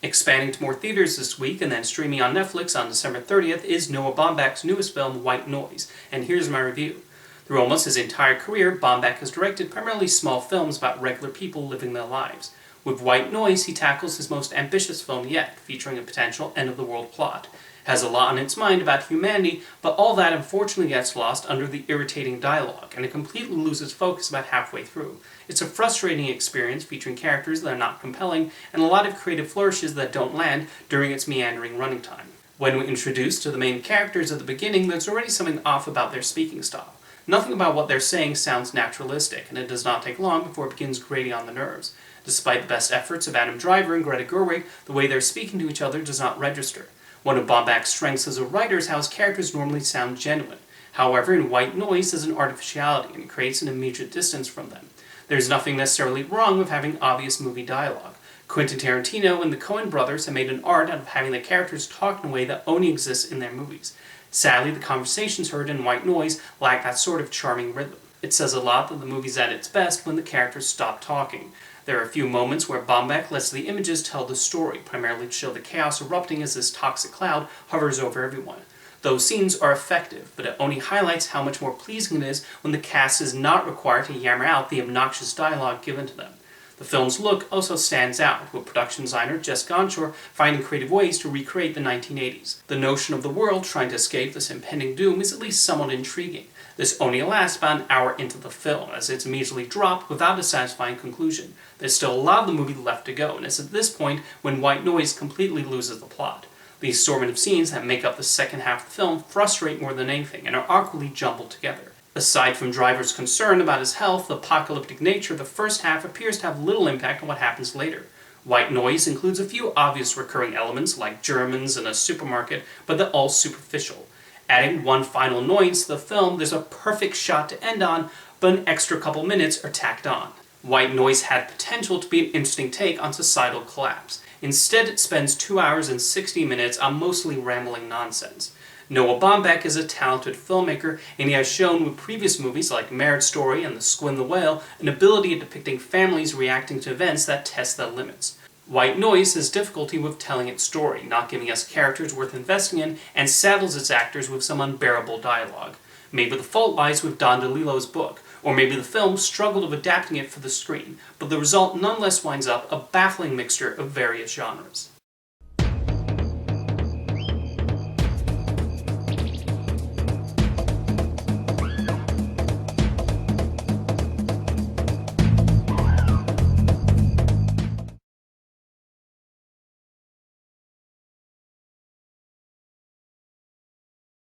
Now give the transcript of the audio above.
Expanding to more theaters this week and then streaming on Netflix on December 30th is Noah Baumbach's newest film, White Noise, and here's my review. Through almost his entire career, Baumbach has directed primarily small films about regular people living their lives. With White Noise, he tackles his most ambitious film yet, featuring a potential end-of-the-world plot. It has a lot on its mind about humanity, but all that unfortunately gets lost under the irritating dialogue, and it completely loses focus about halfway through. It's a frustrating experience featuring characters that are not compelling, and a lot of creative flourishes that don't land during its meandering running time. When we're introduced to the main characters at the beginning, there's already something off about their speaking style. Nothing about what they're saying sounds naturalistic, and it does not take long before it begins grating on the nerves. Despite the best efforts of Adam Driver and Greta Gerwig, the way they're speaking to each other does not register. One of Baumbach's strengths as a writer is how his characters normally sound genuine. However, in White Noise, there's an artificiality, and it creates an immediate distance from them. There's nothing necessarily wrong with having obvious movie dialogue. Quentin Tarantino and the Coen brothers have made an art out of having the characters talk in a way that only exists in their movies. Sadly, the conversations heard in White Noise lack that sort of charming rhythm. It says a lot that the movie's at its best when the characters stop talking. There are a few moments where Baumbach lets the images tell the story, primarily to show the chaos erupting as this toxic cloud hovers over everyone. Those scenes are effective, but it only highlights how much more pleasing it is when the cast is not required to yammer out the obnoxious dialogue given to them. The film's look also stands out, with production designer Jess Gonchor finding creative ways to recreate the 1980s. The notion of the world trying to escape this impending doom is at least somewhat intriguing. This only lasts about an hour into the film, as it's immediately dropped without a satisfying conclusion. There's still a lot of the movie left to go, and it's at this point when White Noise completely loses the plot. The assortment of scenes that make up the second half of the film frustrate more than anything, and are awkwardly jumbled together. Aside from Driver's concern about his health, the apocalyptic nature of the first half appears to have little impact on what happens later. White Noise includes a few obvious recurring elements, like Germans and a supermarket, but they're all superficial. Adding one final annoyance to the film, there's a perfect shot to end on, but an extra couple minutes are tacked on. White Noise had potential to be an interesting take on societal collapse. Instead, it spends 2 hours and 60 minutes on mostly rambling nonsense. Noah Baumbach is a talented filmmaker, and he has shown with previous movies like Marriage Story and The Squid and the Whale an ability at depicting families reacting to events that test their limits. White Noise has difficulty with telling its story, not giving us characters worth investing in, and saddles its actors with some unbearable dialogue. Maybe the fault lies with Don DeLillo's book, or maybe the film struggled with adapting it for the screen, but the result nonetheless winds up a baffling mixture of various genres.